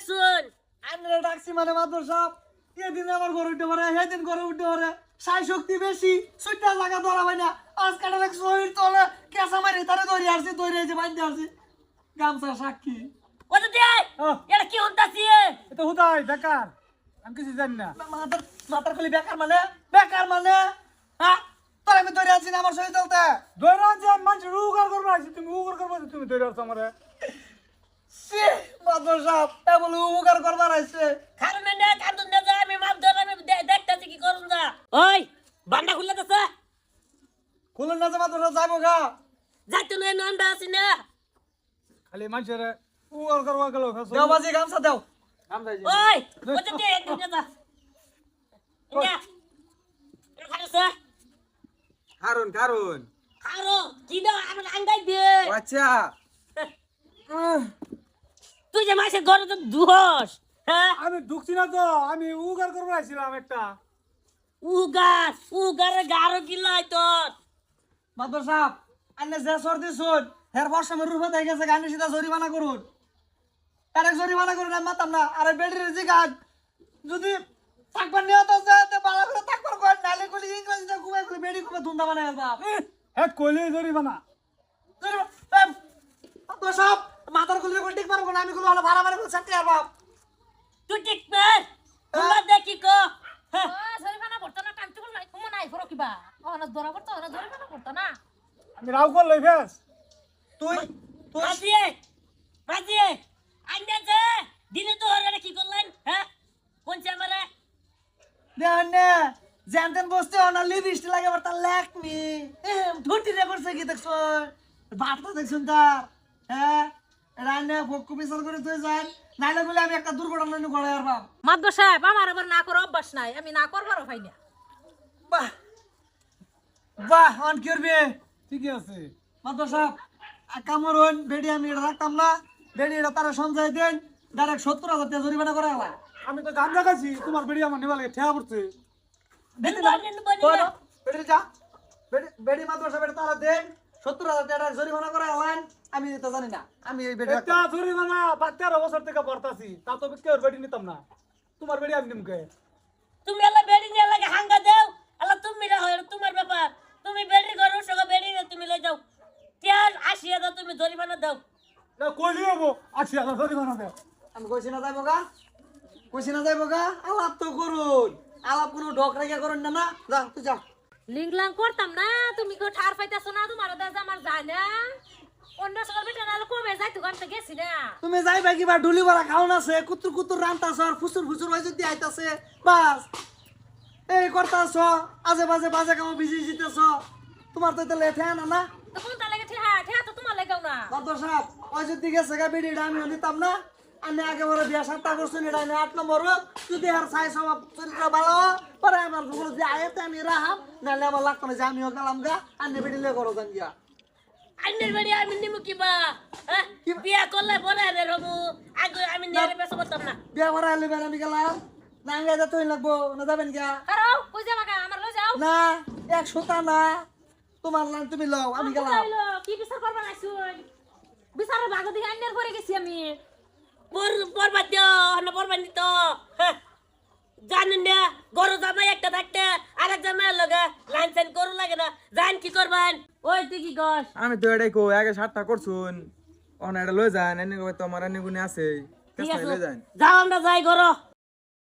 ডাকছুন আমরা ডাকছি মানে মাদর সাহেব এদিন আমার ঘরে উঠতে পারে সেদিন ঘরে উঠতে পারে সাই শক্তি বেশি সুইটা লাগা ধরা হয় না আজ কাটা এক শরীর তলে কেঁচা মারি তারে ধরে আসছি ধরে যে বাঁধতে আসছি গামছা সাক্ষী ওটা দে এটা কি হতাছি এটা হুদাই বেকার আমি কিছু জানি না মাথার মাথার খালি বেকার মানে হ্যাঁ তোর আমি ধরে আছি না আমার শরীর চলতে দৈরা যে মানুষ উগার করবো আছি তুমি উগার করবো তুমি দৈরা আছো আমারে মাদর সাহেব এ বলে উপকার করবার আসছে কারণ না কান্দুন না যা আমি মাপ ধরে আমি দেখতাছি কি করুন যা ওই বান্ডা খুলে দছে খুলুন না যে মাদর সাহেব যাবো গা যাইতো না নন্দা আছি না খালি মানুষের উগার করবো গেল দেও বাজি গামছা দেও ওই ওটা দে একদম যা ইয়া এটা খাইছে কারণ আরো কি দাও আমার আঙ্গাই দে আচ্ছা তুই যে মাসে ঘরে তো দুহস হ্যাঁ আমি ঢুকছি না তো আমি উগার করবো আসছিলাম একটা উগারে গারো গিলাই তোর মাদর সাহেব আন্নে যে সর্দি শুন হের বর্ষমের রূপে দেখে গেছে গানে সিধা জরিমানা করুন তার এক জরিমানা করুন আমি মাতাম না আরে বেডির যে গাছ যদি থাকবার নিয়ত আছে তো ভালো করে থাকবার কয় নালে গুলি ইংরেজিতে ঘুমাই গুলি বেডি ঘুমে ধুন্দা বানায় বাপ হেড কইলে জরিমানা মাদর সাহেব মাথার গুলি কোন ঠিক পারবো না আমি গুলো হলো ভাড়া ভাড়া করে ছাড়তে আর বাপ তুই ঠিক পের তোমরা দেখি কো জরিমানা পড়তো না টাইম টেবিল নাই কমো নাই ফরক কিবা অনা ধরা পড়তো অনা জরিমানা পড়তো না আমি রাও কর লই ফেস তুই তুই বাজিয়ে আইনা যে দিনে তো হরে কি করলেন হ্যাঁ কোন চামারে দেন নে জানতেন বসতে অনা লিবিস্ট লাগে বারতা লেখনি ধুটি রে করছে কি দেখছ বাপটা দেখছুন তার হ্যাঁ রান্না ভক্কু বিচার করে তুই যান নাইলে বলে আমি একটা দুর্ঘটনা নিয়ে গড়াই আর বাপ মাদ্দ সাহেব আমার আবার না করার অভ্যাস নাই আমি না করবারও পাই না বাহ বাহ অন কি করবে ঠিকই আছে মাদর সাহেব কামর হন বেডি আমি এটা রাখতাম না বেডি এটা তারা সঞ্চয় দেন ডাইরেক্ট 70,000 টাকা জরিমানা করা হলা আমি তো গান দেখাচ্ছি তোমার বেড়ি আমার নিবা লাগে ঠেয়া পড়ছে বেডি যা বেডি মাদর সাহেব এটা তারা দেন 70,000 টাকা জরিমানা করা হলেন আমি তো জানি না আমি এই বেডি একটা জরিমানা 12 বছর থেকে পড়তাছি তা তো কেউ বেড়ি নিতাম না তোমার বেড়ি আমি নিমকে তুমি এলা বেডি নিয়ে লাগে হাঙ্গা দেও এলা তুমি রা হয় তোমার ব্যাপার তুমি বেডি করো সগা বেডি তুমি লই যাও 80,000 তুমি জরিমানা দাও না কইলি হবো 80,000 জরিমানা দাও আমি কইছি না যাইবো গা আলাপ তো করুন আলাপ কোনো ডক রেখে করুন না না যা তুই যা লিংলাং করতাম না তুমি কেউ ঠার পাইতাছো না তোমার দাদা আমার যায় না অন্য সকাল বেটা নালে কমে যাই দোকান থেকে গেছি না তুমি যাইবা কিবা ডুলি বড়া খাওন আছে কুতুর রান্তাছ আর ফুসুর হয়ে যদি আইতাছে বাস এই করতাছ আজে বাজে কাম বিজি জিতেছ তোমার তো তাহলে ঠেয়া না তো কোন তা লাগে ঠিয়া ঠিয়া তো তোমার লাগাও না মাদর সাহেব ওই যদি গেছে গা বিড়িটা আমি নিতাম না আমি একেবারে বিয়া সাতটা করছি এটা আমি 8 নম্বর যদি আর সাই সব চরিত্র ভালো পরে আমার গুলো যে আয়াতে আমি রাহাম নাহলে আমার লাগতো না যে আমিও গেলাম গা আর বিড়িলে করো জান গিয়া আন্নের বাড়ি আমি নিমু কিবা হ্যাঁ বিয়া করলে বলে রে রমু আগে আমি নেরে বেশ করতাম না বিয়া ভরা হলে আমি গেলাম না আঙ্গাই যা তুই লাগবো না যাবেন গিয়া আরো কই যাবা গা আমার লই যাও না 100 না তোমার লান তুমি লও আমি গেলাম কি বিচার করবা নাইছুন বিচারের ভাগ দিকে আন্নের পরে গেছি আমি বরবাদ দিও না বরবাদ নিত জানেন না গরু জামাই একটা থাকতে আরেক জামাই লগে লাইন সাইন করু লাগে না জান কি করবেন ওই তুই কি কস আমি তো এটাই কো আগে 7টা করছুন অন এটা লই যান এনে কই তোমার এনে গুনে আছে ঠিক কেস আছে লই যান যাও আমরা যাই গরো